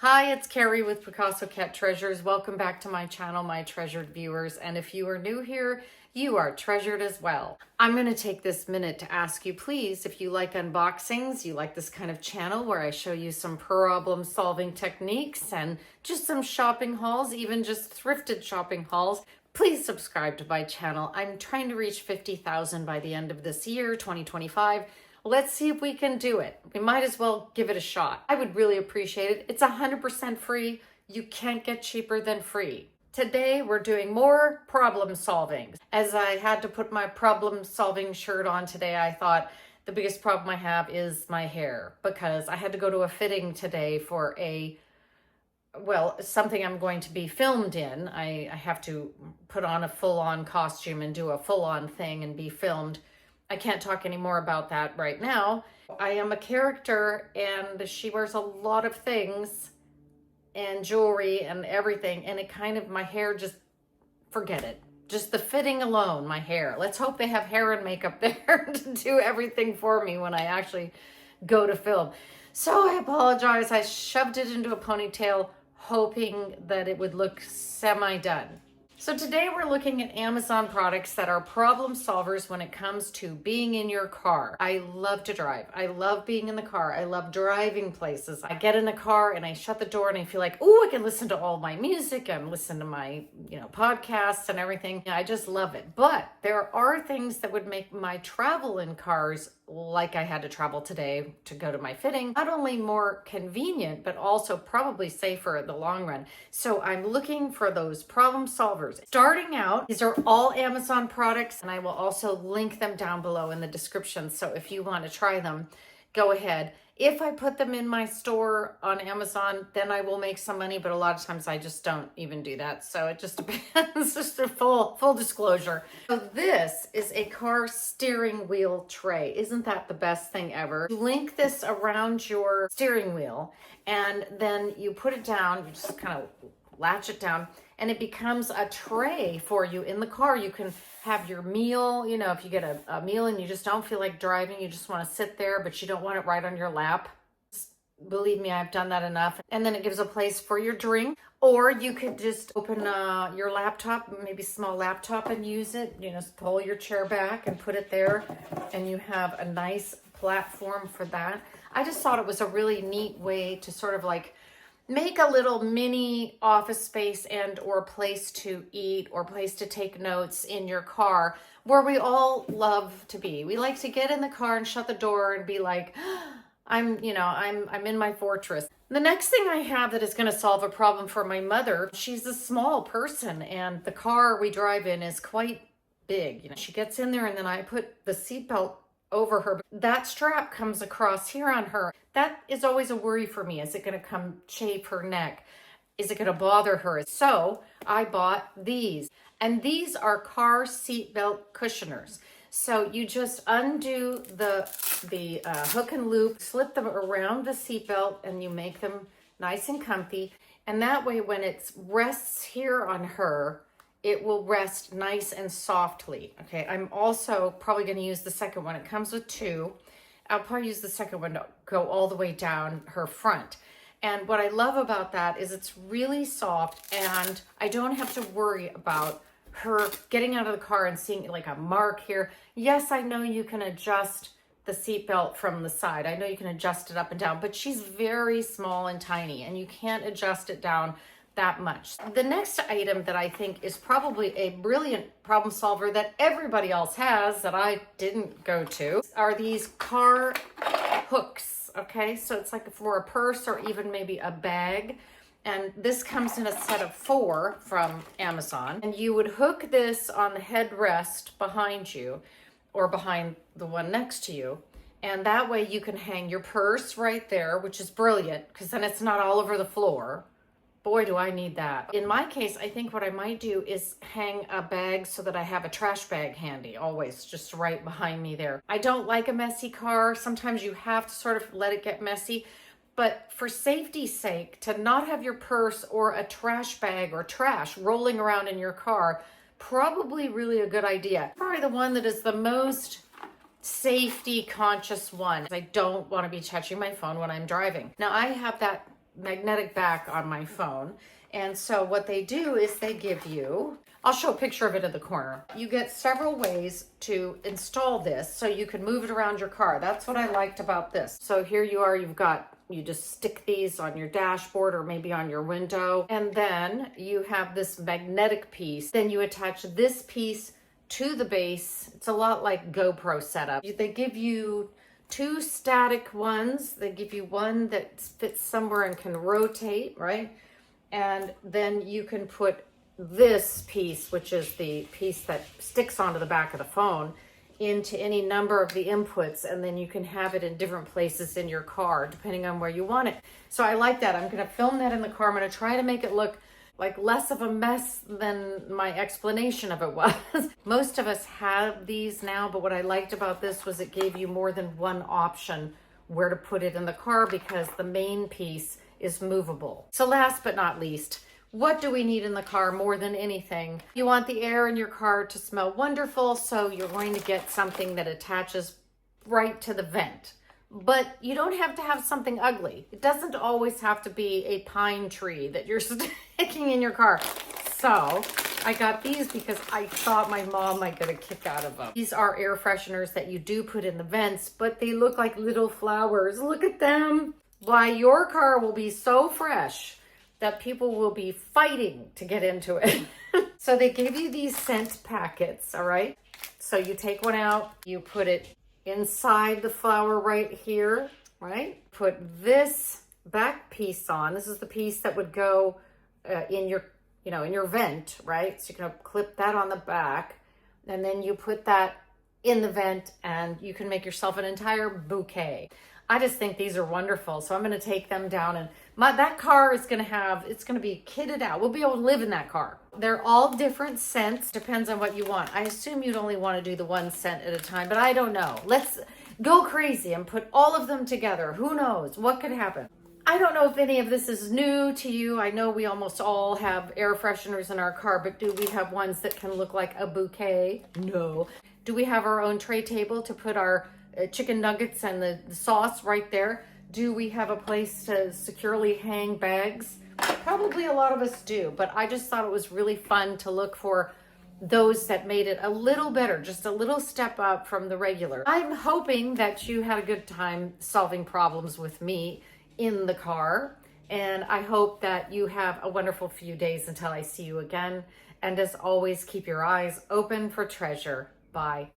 Hi, it's Carrie with Picasso Cat Treasures. Welcome back to my channel, my treasured viewers. And if you are new here, you are treasured as well. I'm going to take this minute to ask you, please, if you like unboxings, you like this kind of channel where I show you some problem solving techniques and just some shopping hauls, even just thrifted shopping hauls, please subscribe to my channel. I'm trying to reach 50,000 by the end of this year, 2025. Let's see if we can do it. We might as well give it a shot. I would really appreciate it. It's 100% free. You can't get cheaper than free. Today, we're doing more problem solving. As I had to put my problem solving shirt on today, I thought the biggest problem I have is my hair, because I had to go to a fitting today for something I'm going to be filmed in. I have to put on a full-on costume and do a full-on thing and be filmed. I can't talk any more about that right now. I am a character and she wears a lot of things and jewelry and everything, and it kind of, my hair, just forget it. Just the fitting alone, my hair. Let's hope they have hair and makeup there to do everything for me when I actually go to film. So I apologize. I shoved it into a ponytail hoping that it would look semi-done. So today we're looking at Amazon products that are problem solvers when it comes to being in your car. I love to drive. I love being in the car. I love driving places. I get in the car and I shut the door and I feel like, oh, I can listen to all my music and listen to my, podcasts and everything. I just love it. But there are things that would make my travel in cars, like I had to travel today to go to my fitting, not only more convenient, but also probably safer in the long run. So I'm looking for those problem solvers. Starting out, these are all Amazon products, and I will also link them down below in the description. So if you want to try them, go ahead. If I put them in my store on Amazon, then I will make some money, but a lot of times I just don't even do that. So it just depends, just a full disclosure. So this is a car steering wheel tray. Isn't that the best thing ever? You link this around your steering wheel and then you put it down, you just kind of latch it down, and it becomes a tray for you in the car. You can have your meal, if you get a meal and you just don't feel like driving, you just want to sit there, but you don't want it right on your lap. Believe me, I've done that enough. And then it gives a place for your drink, or you could just open your laptop, maybe small laptop, and use it. Pull your chair back and put it there, and you have a nice platform for that. I just thought it was a really neat way to sort of like make a little mini office space and or place to eat or place to take notes in your car, where we all love to be. We like to get in the car and shut the door and be like, I'm in my fortress. The next thing I have that is going to solve a problem for my mother, she's a small person and the car we drive in is quite big. She gets in there and then I put the seatbelt over her. That strap comes across here on her. That is always a worry for me. Is it going to come chafe her neck? Is it going to bother her? So I bought these, and these are car seatbelt cushioners. So you just undo the hook and loop, slip them around the seatbelt, and you make them nice and comfy. And that way, when it rests here on her, it will rest nice and softly. Okay, I'm also probably going to use the second one. It comes with two. I'll probably use the second one to go all the way down her front. And what I love about that is it's really soft and I don't have to worry about her getting out of the car and seeing like a mark here. Yes, I know you can adjust the seatbelt from the side. I know you can adjust it up and down, but she's very small and tiny and you can't adjust it down that much. The next item that I think is probably a brilliant problem solver that everybody else has that I didn't go to are these car hooks. Okay, so it's like for a purse or even maybe a bag. And this comes in a set of 4 from Amazon. And you would hook this on the headrest behind you or behind the one next to you. And that way you can hang your purse right there, which is brilliant because then it's not all over the floor. Boy, do I need that. In my case, I think what I might do is hang a bag so that I have a trash bag handy, always just right behind me there. I don't like a messy car. Sometimes you have to sort of let it get messy. But for safety's sake, to not have your purse or a trash bag or trash rolling around in your car, probably really a good idea. Probably the one that is the most safety conscious one. I don't want to be touching my phone when I'm driving. Now I have that magnetic back on my phone. And so what they do is they give you, I'll show a picture of it in the corner. You get several ways to install this so you can move it around your car. That's what I liked about this. So here you are, you just stick these on your dashboard or maybe on your window. And then you have this magnetic piece. Then you attach this piece to the base. It's a lot like GoPro setup. They give you two static ones. They give you one that fits somewhere and can rotate, right? And then you can put this piece, which is the piece that sticks onto the back of the phone, into any number of the inputs, and then you can have it in different places in your car depending on where you want it. So I like that. I'm going to film that in the car. I'm going to try to make it look like less of a mess than my explanation of it was. Most of us have these now, but what I liked about this was it gave you more than one option where to put it in the car because the main piece is movable. So last but not least, what do we need in the car more than anything? You want the air in your car to smell wonderful, so you're going to get something that attaches right to the vent. But you don't have to have something ugly. It doesn't always have to be a pine tree that you're sticking in your car. So I got these because I thought my mom might get a kick out of them. These are air fresheners that you do put in the vents, but they look like little flowers. Look at them. Why, your car will be so fresh that people will be fighting to get into it. So they give you these scent packets, all right? So you take one out, you put it inside the flower right here, right? Put this back piece on. This is the piece that would go in your, in your vent, right? So you're gonna clip that on the back, and then you put that in the vent, and you can make yourself an entire bouquet. I just think these are wonderful. So I'm going to take them down, and that car is going to it's going to be kitted out. We'll be able to live in that car. They're all different scents. Depends on what you want. I assume you'd only want to do the one scent at a time, but I don't know. Let's go crazy and put all of them together. Who knows what could happen? I don't know if any of this is new to you. I know we almost all have air fresheners in our car, but do we have ones that can look like a bouquet? No. Do we have our own tray table to put our chicken nuggets and the sauce right there? Do we have a place to securely hang bags? Probably a lot of us do, but I just thought it was really fun to look for those that made it a little better, just a little step up from the regular. I'm hoping that you had a good time solving problems with me in the car, and I hope that you have a wonderful few days until I see you again. And as always, keep your eyes open for treasure. Bye.